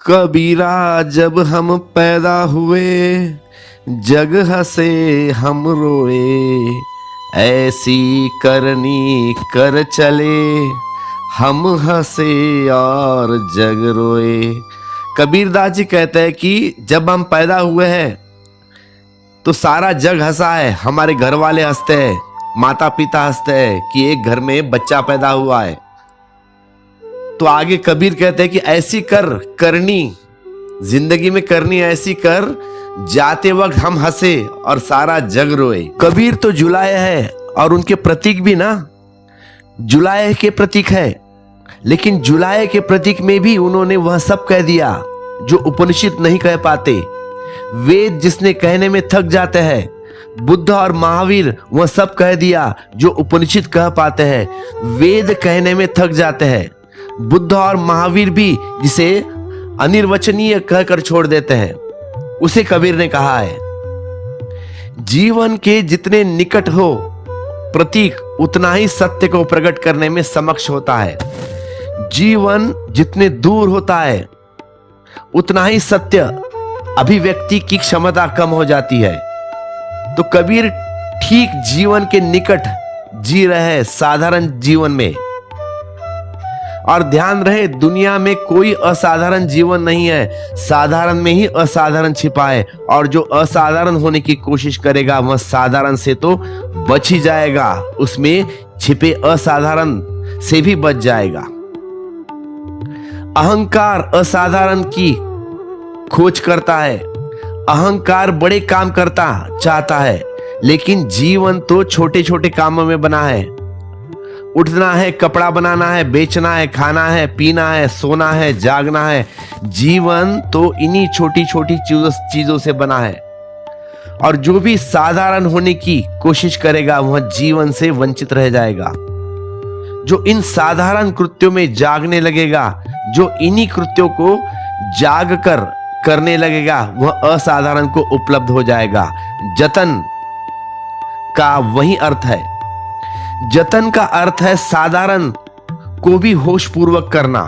कबीरा जब हम पैदा हुए, जग हंसे हम रोए, ऐसी करनी कर चले, हम हंसे और जग रोए। कबीरदास जी कहते हैं कि जब हम पैदा हुए हैं तो सारा जग हंसा है, हमारे घर वाले हंसते हैं, माता पिता हंसते हैं कि एक घर में बच्चा पैदा हुआ है। तो आगे कबीर कहते हैं कि ऐसी करनी जिंदगी में करनी ऐसी कर, जाते वक्त हम हंसे और सारा जग रोए। कबीर तो जुलाए है और उनके प्रतीक भी ना जुलाए के प्रतीक है, लेकिन जुलाए के प्रतीक में भी उन्होंने वह सब कह दिया जो उपनिषद नहीं कह पाते। वेद जिसने कहने में थक जाते हैं, बुद्ध और महावीर वह सब कह दिया जो उपनिषद कह पाते हैं। वेद कहने में थक जाते हैं, बुद्ध और महावीर भी जिसे अनिर्वचनीय कहकर छोड़ देते हैं, उसे कबीर ने कहा है। जीवन के जितने निकट हो प्रतीक, उतना ही सत्य को प्रकट करने में समक्ष होता है। जीवन जितने दूर होता है उतना ही सत्य अभिव्यक्ति की क्षमता कम हो जाती है। तो कबीर ठीक जीवन के निकट जी रहे हैं, साधारण जीवन में। और ध्यान रहे, दुनिया में कोई असाधारण जीवन नहीं है, साधारण में ही असाधारण छिपा है। और जो असाधारण होने की कोशिश करेगा वह साधारण से तो बच ही जाएगा, उसमें छिपे असाधारण से भी बच जाएगा। अहंकार असाधारण की खोज करता है, अहंकार बड़े काम करता चाहता है, लेकिन जीवन तो छोटे छोटे कामों में बना है। उठना है, कपड़ा बनाना है, बेचना है, खाना है, पीना है, सोना है, जागना है। जीवन तो इन्हीं छोटी छोटी चीजों से बना है। और जो भी साधारण होने की कोशिश करेगा वह जीवन से वंचित रह जाएगा। जो इन साधारण कृत्यों में जागने लगेगा, जो इन्हीं कृत्यों को जाग कर करने लगेगा, वह असाधारण को उपलब्ध हो जाएगा। जतन का वही अर्थ है। जतन का अर्थ है साधारण को भी होश पूर्वक करना,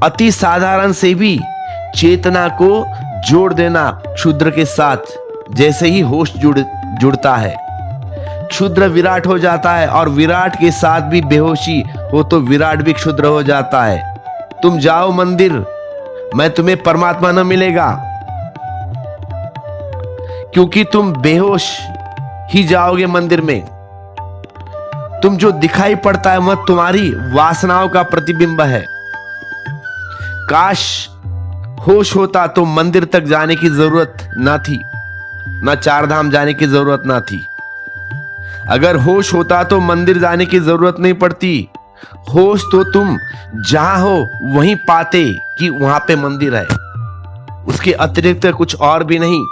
अति साधारण से भी चेतना को जोड़ देना क्षुद्र के साथ। जैसे ही होश जुड़ता है, क्षुद्र विराट हो जाता है, और विराट के साथ भी बेहोशी हो तो विराट भी क्षुद्र हो जाता है। तुम जाओ मंदिर, मैं तुम्हें परमात्मा न मिलेगा, क्योंकि तुम बेहोश ही जाओगे मंदिर में। तुम जो दिखाई पड़ता है वह तुम्हारी वासनाओं का प्रतिबिंब है। काश होश होता तो मंदिर तक जाने की जरूरत ना थी, ना चार धाम जाने की जरूरत ना थी। अगर होश होता तो मंदिर जाने की जरूरत नहीं पड़ती। होश तो तुम जहां हो वहीं पाते कि वहां पे मंदिर है, उसके अतिरिक्त कुछ और भी नहीं।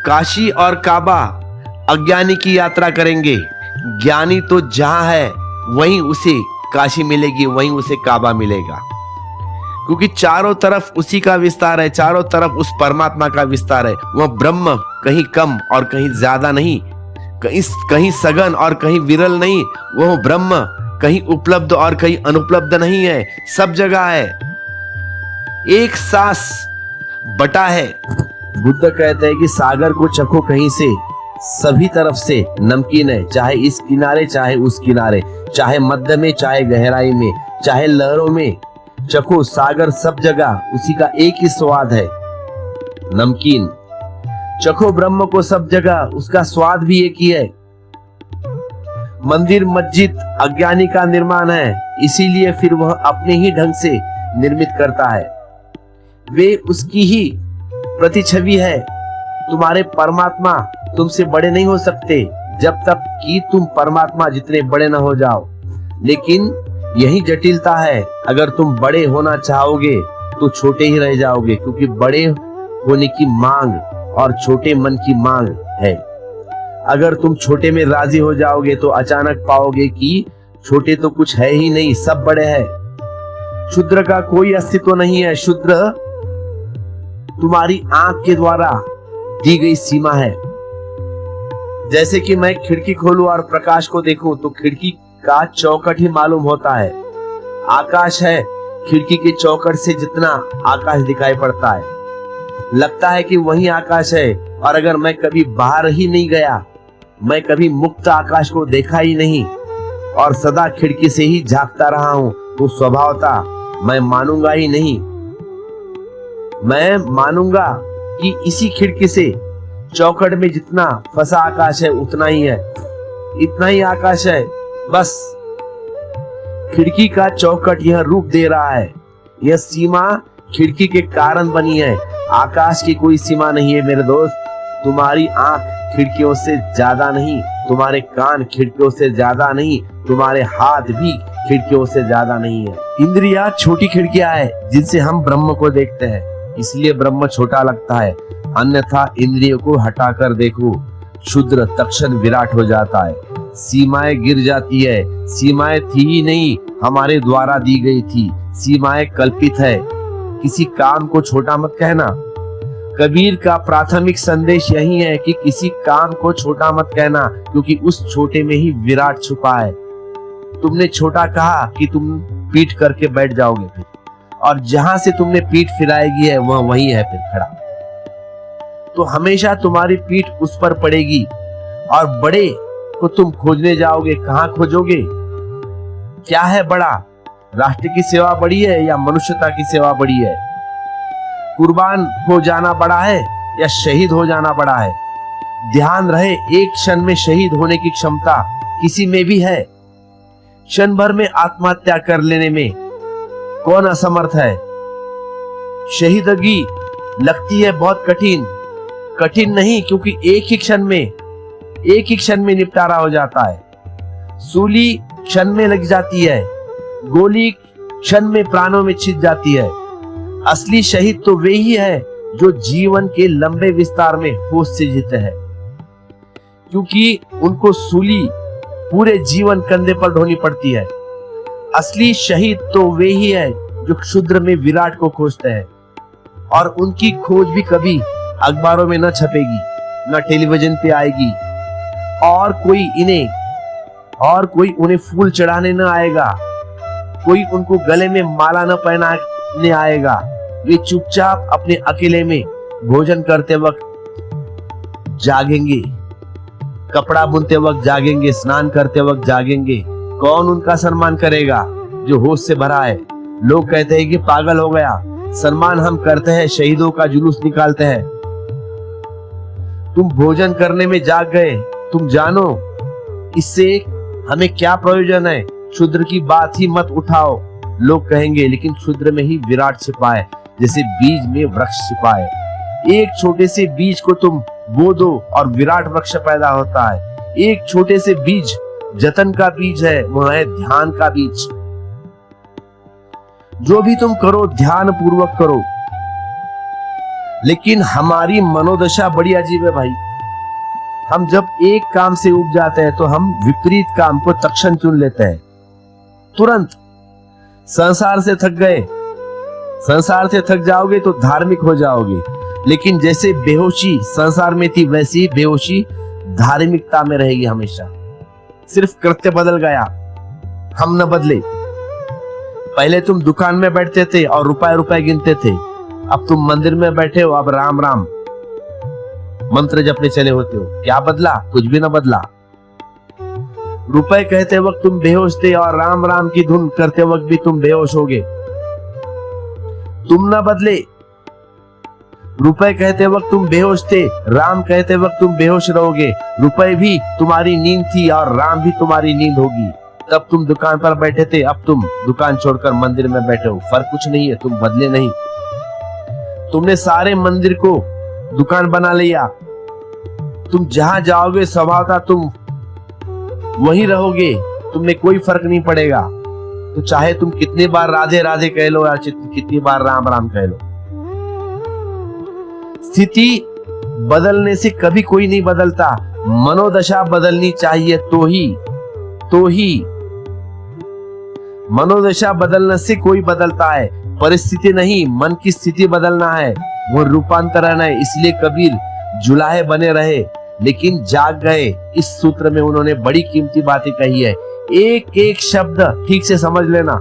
काशी और काबा अज्ञानी की यात्रा करेंगे, ज्ञानी तो जहां है वहीं उसे काशी मिलेगी, वहीं उसे काबा मिलेगा, क्योंकि चारों तरफ उसी का विस्तार है, चारों तरफ उस परमात्मा का विस्तार है। वह ब्रह्म कहीं कम और कहीं ज्यादा नहीं, कहीं सघन और कहीं विरल नहीं। वह ब्रह्म कहीं उपलब्ध और कहीं अनुपलब्ध नहीं है, सब जगह है, एक सांस बटा है। बुद्ध कहते हैं कि सागर को चखो कहीं से, सभी तरफ से नमकीन है, चाहे इस किनारे चाहे उस किनारे, चाहे मध्य में चाहे गहराई में, चाहे लहरों में, चखो सागर सब जगह उसी का एक ही स्वाद है, नमकीन। चखो ब्रह्म को सब जगह, उसका स्वाद भी एक ही है। मंदिर मस्जिद अज्ञानी का निर्माण है, इसीलिए फिर वह अपने ही ढंग से निर्मित करता है। वे उसकी ही प्रतिछवि है। तुम्हारे परमात्मा तुमसे बड़े नहीं हो सकते जब तक कि तुम परमात्मा जितने बड़े न हो जाओ। लेकिन यही जटिलता है, अगर तुम बड़े होना चाहोगे तो छोटे ही रह जाओगे, क्योंकि बड़े होने की मांग और छोटे मन की मांग है। अगर तुम छोटे में राजी हो जाओगे तो अचानक पाओगे कि छोटे तो कुछ है ही नहीं, सब बड़े हैं। क्षुद्र का कोई अस्तित्व नहीं है। क्षुद्र तुम्हारी आंख के द्वारा दी गई सीमा है। जैसे कि मैं खिड़की खोलूं और प्रकाश को देखूं तो खिड़की का चौखट ही मालूम होता है। आकाश है, खिड़की के चौखट से जितना आकाश दिखाई पड़ता है, लगता है कि वही आकाश है। और अगर मैं कभी बाहर ही नहीं गया, मैं कभी मुक्त आकाश को देखा ही नहीं और सदा खिड़की से ही झांकता रहा हूं, तो स्वभावतः मैं मानूंगा ही नहीं। मैं मानूंगा कि इसी खिड़की से चौखट में जितना फंसा आकाश है उतना ही है, इतना ही आकाश है। बस खिड़की का चौखट यह रूप दे रहा है, यह सीमा खिड़की के कारण बनी है। आकाश की कोई सीमा नहीं है मेरे दोस्त। तुम्हारी आंख खिड़कियों से ज्यादा नहीं, तुम्हारे कान खिड़कियों से ज्यादा नहीं, तुम्हारे हाथ भी खिड़कियों से ज्यादा नहीं है। इंद्रियां छोटी खिड़कियां हैं जिनसे हम ब्रह्म को देखते हैं, इसलिए ब्रह्म छोटा लगता है। अन्यथा इंद्रियों को हटाकर देखो, क्षुद्र तक्षण विराट हो जाता है। सीमाएं गिर जाती है। सीमाएं थी ही नहीं, हमारे द्वारा दी गई थी। सीमाएं कल्पित है। किसी काम को छोटा मत कहना। कबीर का प्राथमिक संदेश यही है कि किसी काम को छोटा मत कहना, क्योंकि उस छोटे में ही विराट छुपा है। तुमने छोटा कहा कि तुम पीठ करके बैठ जाओगे फिर, और जहां से तुमने पीठ फिराएगी है वह वही है फिर खड़ा। तो हमेशा तुम्हारी पीठ उस पर पड़ेगी और बड़े को तुम खोजने जाओगे। कहां खोजोगे? क्या है बड़ा? राष्ट्र की सेवा बड़ी है या मनुष्यता की सेवा बड़ी है? कुर्बान हो जाना बड़ा है या शहीद हो जाना बड़ा है? ध्यान रहे, एक क्षण में शहीद होने की क्षमता किसी में भी है। क्षण भर में आत्महत्या कर लेने में कौन असमर्थ है? शहीदगी लगती है बहुत कठिन। कठिन नहीं, क्योंकि एक ही क्षण में निपटारा हो जाता है। सूली क्षण में लग जाती है, गोली क्षण में प्राणों में छिद जाती है। असली शहीद तो वे ही है जो जीवन के लंबे विस्तार में होश से जीते हैं, क्योंकि उनको सूली पूरे जीवन कंधे पर ढोनी पड़ती है। असली शहीद तो वे ही है जो क्षुद्र में विराट को खोजते हैं, और उनकी खोज भी कभी अखबारों में न छपेगी, न टेलीविजन पे आएगी, और कोई उन्हें फूल चढ़ाने न आएगा, कोई उनको गले में माला न पहनाने आएगा। वे चुपचाप अपने अकेले में भोजन करते वक्त जागेंगे, कपड़ा बुनते वक्त जागेंगे, स्नान करते वक्त जागेंगे। कौन उनका सम्मान करेगा? जो होश से भरा है। लोग कहते हैं कि पागल हो गया। सम्मान हम करते हैं, शहीदों का जुलूस निकालते हैं। तुम भोजन करने में जाग गए, तुम जानो इससे हमें क्या प्रयोजन है। क्षुद्र की बात ही मत उठाओ, लोग कहेंगे, लेकिन क्षुद्र में ही विराट छिपा है, जैसे बीज में वृक्ष छिपा है। एक छोटे से बीज को तुम बो दो और विराट वृक्ष पैदा होता है। एक छोटे से बीज जतन का बीज है, वह है ध्यान का बीज। जो भी तुम करो ध्यान पूर्वक करो। लेकिन हमारी मनोदशा बड़ी अजीब है भाई। हम जब एक काम से उब जाते हैं तो हम विपरीत काम को तत्क्षण चुन लेते हैं, तुरंत। संसार से थक गए, संसार से थक जाओगे तो धार्मिक हो जाओगे। लेकिन जैसे बेहोशी संसार में थी, वैसी बेहोशी धार्मिकता में रहेगी हमेशा। सिर्फ कृत्य बदल गया, हम न बदले। पहले तुम दुकान में बैठते थे और रुपए गिनते थे, अब तुम मंदिर में बैठे हो, अब राम राम मंत्र जपने चले होते हो। क्या बदला? कुछ भी न बदला। रुपए कहते वक्त तुम बेहोश थे और राम राम की धुन करते वक्त भी तुम बेहोश होगे। तुम न बदले। रुपए कहते वक्त तुम बेहोश थे, राम कहते वक्त तुम बेहोश रहोगे। रुपए भी तुम्हारी नींद थी और राम भी तुम्हारी नींद होगी। तब तुम दुकान पर बैठे थे, अब तुम दुकान छोड़कर मंदिर में बैठे हो। फर्क कुछ नहीं है, तुम बदले नहीं। तुमने सारे मंदिर को दुकान बना लिया। तुम जहां जाओगे स्वभावतः तुम वहीं रहोगे, तुम्हें कोई फर्क नहीं पड़ेगा। तो चाहे तुम कितनी बार राधे राधे कह लो या कितनी बार राम राम कह लो, स्थिति बदलने से कभी कोई नहीं बदलता। मनोदशा बदलनी चाहिए तो ही मनोदशा बदलने से कोई बदलता है। परिस्थिति नहीं, मन की स्थिति बदलना है, वो रूपांतरण है। इसलिए कबीर जुलाहे बने रहे लेकिन जाग गए। इस सूत्र में उन्होंने बड़ी कीमती बातें कही है। एक एक शब्द ठीक से समझ लेना।